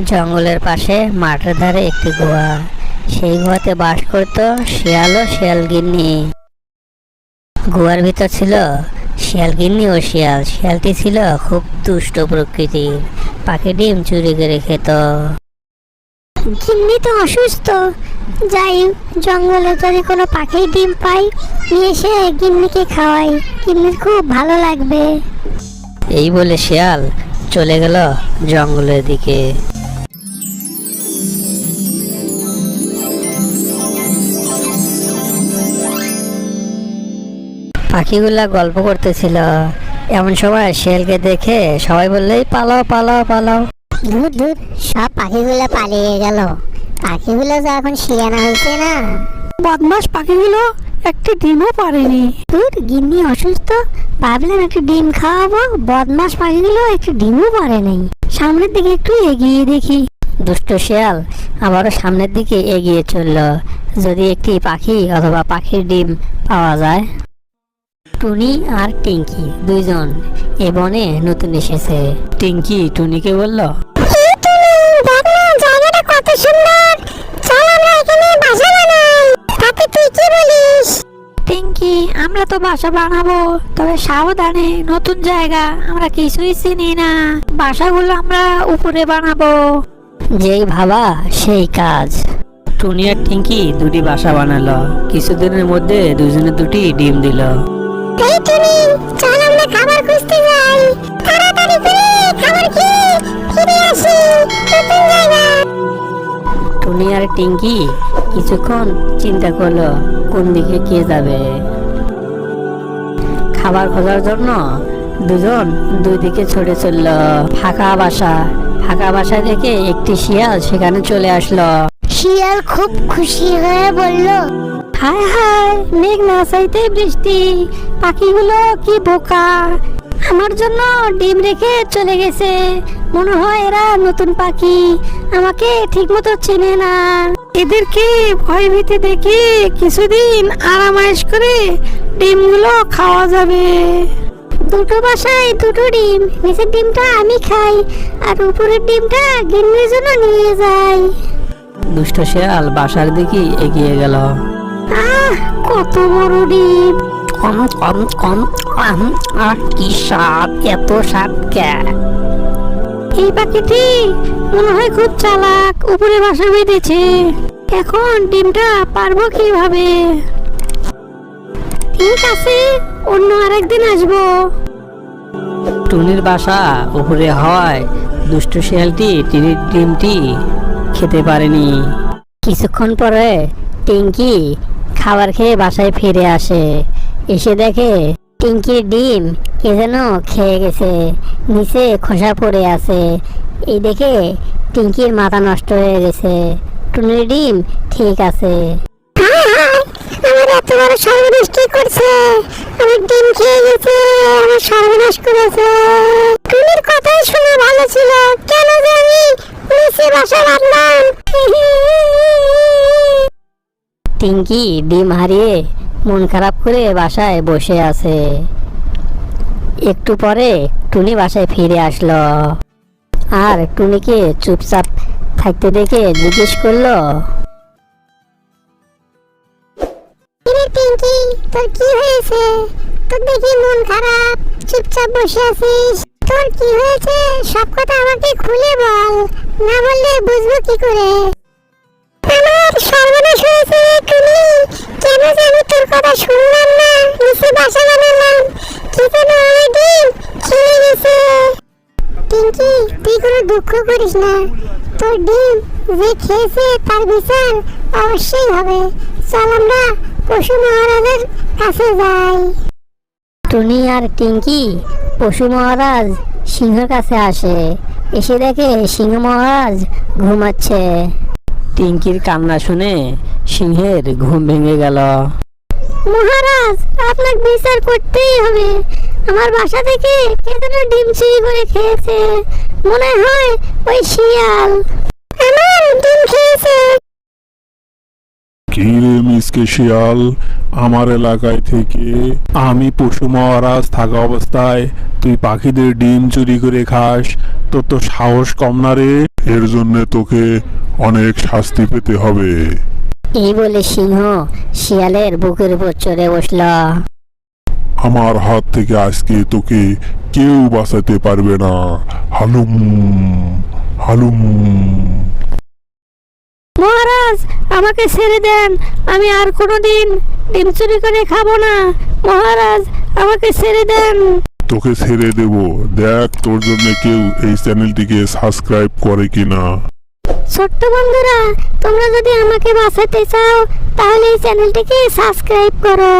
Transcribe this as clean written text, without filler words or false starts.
জঙ্গলের পাশে মাঠের ধারে একটি গুহা। সেই গুহাতে বাস করত শিয়াল ও শিয়ালগিন্নি। গুহার ভিতর ছিল শিয়ালগিন্নি ও শিয়াল। শিয়ালটি ছিল খুব দুষ্ট প্রকৃতির, পাখি ডিম চুরি করে খেত। গিন্নি তো অসুস্থ, যাই জঙ্গলে যদি কোনো পাখির ডিম পাই নিয়ে এসে গিন্নিকে খাওয়াই, গিন্নির খুব ভালো লাগবে। এই বলে শিয়াল চলে গেল জঙ্গলের দিকে। পাখিগুলা গল্প করতেছিল। এমন সময় শিয়ালকে দেখে সবাই বললেই পালাও পালাও পালাও। ধুর ধুর, সব পাখিগুলো পালিয়ে গেল। পাখিগুলো তো এখন শিয়ানা হয়েছে না। বদমাস পাখিগুলো একটি ডিমও পারেনি। ধুর, গিন্নি অসুস্থ, ভাবলাম একটু ডিম খাওয়াবো, বদমাস পাখিগুলো একটু ডিমও পারে নাই। সামনের দিকে একটু এগিয়ে দেখি। দুষ্ট শিয়াল আবারও সামনের দিকে এগিয়ে চলল, যদি একটি পাখি অথবা পাখির ডিম পাওয়া যায়। টুনি আর টিঙ্কি দুইজন এ বনে নতুন এসেছে। টিঙ্কি টুনিকে বলল, জায়গাটা কত সুন্দর, চল আমরা এখানে বাসা বানাই। তাতে তুই কি বলিস? টিঙ্কি, আমরা তো বাসা বানাবো, তবে সাবধানে, নতুন জায়গা, আমরা কিছুই চিনি না। বাসাগুলো আমরা উপরে বানাবো। যেই ভাবা সেই কাজ। টুনি আর টিঙ্কি দুটি বাসা বানালো। কিছুদিনের মধ্যে দুজনে দুটি ডিম দিল। এই টুনি, চল আমরা খাবার খুঁজতে যাই, তাড়াতাড়ি করে খাবার খেয়ে ফিরে আসি নতুন জায়গা। টুনি আর টিঙ্কি কিছুক্ষণ চিন্তা করলো কোন দিকে কে যাবে। খাবার খোঁজার জন্য দুজন দুই দিকে ছড়ে চলল। ফাঁকা বাসা দেখে একটি শিয়াল সেখানে চলে আসলো। শিয়াল খুব খুশি হয়ে বলল, হায় হায়, মেঘ না চাইতে বৃষ্টি, পাখিগুলো কি বোকা, আমার জন্য ডিম রেখে চলে গেছে। মনে হয় এরা নতুন পাখি, আমাকে ঠিক মতো চেনে না। এদেরকে ভয় ভীতি দেখে কিছুদিন আরামায়েশ করে ডিমগুলো খাওয়া যাবে। দুটো বাসায় দুটো ডিম, নিচের ডিমটা আমি খাই আর উপরের ডিমটা গিন্নির জন্য নিয়ে যাই। দুষ্ট শিয়াল বাসার দিকে এগিয়ে গেল। আহ, কত বড় ডিম! কম কম কম আর কি স্বাদ, এত স্বাদ কে? এই পাখিটি মনে হয় খুব চালাক, উপরে বাসা বেঁধেছে। এখন ডিমটা পারবো কিভাবে? ঠিক আছে, অন্য আরেকদিন আসবো। টুনির বাসা উপরে হওয়ায় দুষ্ট শিয়ালটি টিনির ডিমটি খেতে পারেনি। কিছুক্ষণ পরে টিঙ্কি খাবার খেয়ে বাসায় ফিরে আসে। এসে দেখে টিঙ্কির ডিম কে যেন খেয়ে গেছে, নিচে খোসা পড়ে আছে। এই দেখে টিঙ্কির মাথা নষ্ট হয়ে গেছে। টুনির ডিম ঠিক আছে। আমার এত বড় সর্বনাশ কি করছে? আমার ডিম খেয়ে গেছে, আমার সর্বনাশ করেছে। টুনির কথাই শোনা ভালো ছিল, কেন যে আমি নিচে বাসা বাঁধলাম। টিঙ্কি ডিম হারিয়ে মন খারাপ করে বাসায় বসে আছে। একটু পরে টুনি বাসায় ফিরে আসলো আর টুনিকে চুপচাপ থাকতে দেখে জিজ্ঞেস করলো, টিঙ্কি, তোর কি হয়েছে? তোর দেখি মন খারাপ, চুপচাপ বসে আছিস। তোর কি হয়েছে সব কথা আমাকে খুলে বল, না বললে বুঝবো কি করে? আমার সর্বনাশ হয়েছে টুনি, কেন যে আমি তোর কথা শুনলাম না, নিচে বাসা বানালাম, কি যেন আমার ডিম খেয়ে গেছে। টিঙ্কি, তুই কোনো দুঃখ করিস না, তোর ডিম যে খেয়েছে তার বিচার অবশ্যই হবে। চল আমরা পশু মহারাজের কাছে যাই। টুনি আর টিঙ্কি পশু মহারাজ সিংহের কাছে আসে। এসে দেখে সিংহ মহারাজ ঘুমাচ্ছে। টিঙ্কির কান্না শুনে সিংহের ঘুম ভেঙে গেল। মহারাজ, আপনাকে বিচার করতেই হবে। আমার বাসা থেকে কে যেন ডিম চুরি করে খেয়েছে, মনে হয় ওই শিয়াল আমার ডিম খেয়েছে। কি রে মিসকে শিয়াল, আমার এলাকায় থেকে আমি পশু মহারাজ থাকা অবস্থায় তুই পাখিদের ডিম চুরি করে খাস, তোর তো সাহস কম না রে। এর জন্য তোকে অনেক শাস্তি পেতে হবে। এই বলে সিংহ শিয়ালের বুকের উপর চড়ে বসল। আমার হাত থেকে আজকে তোকে কেউ বাঁচাতে পারবে না। হালুম হালুম। মহারাজ, আমাকে ছেড়ে দেন, আমি আর কোনোদিন ডিম চুরি করে খাবো না। মহারাজ, আমাকে ছেড়ে দেন। তোকে ছেড়ে দেব, দেখ তোর জন্য কেউ এই চ্যানেলটিকে সাবস্ক্রাইব করে কিনা। ছোট্ট বন্ধুরা, তোমরা যদি আমাকে বাঁচাতে চাও তাহলে এই চ্যানেলটিকে সাবস্ক্রাইব করো।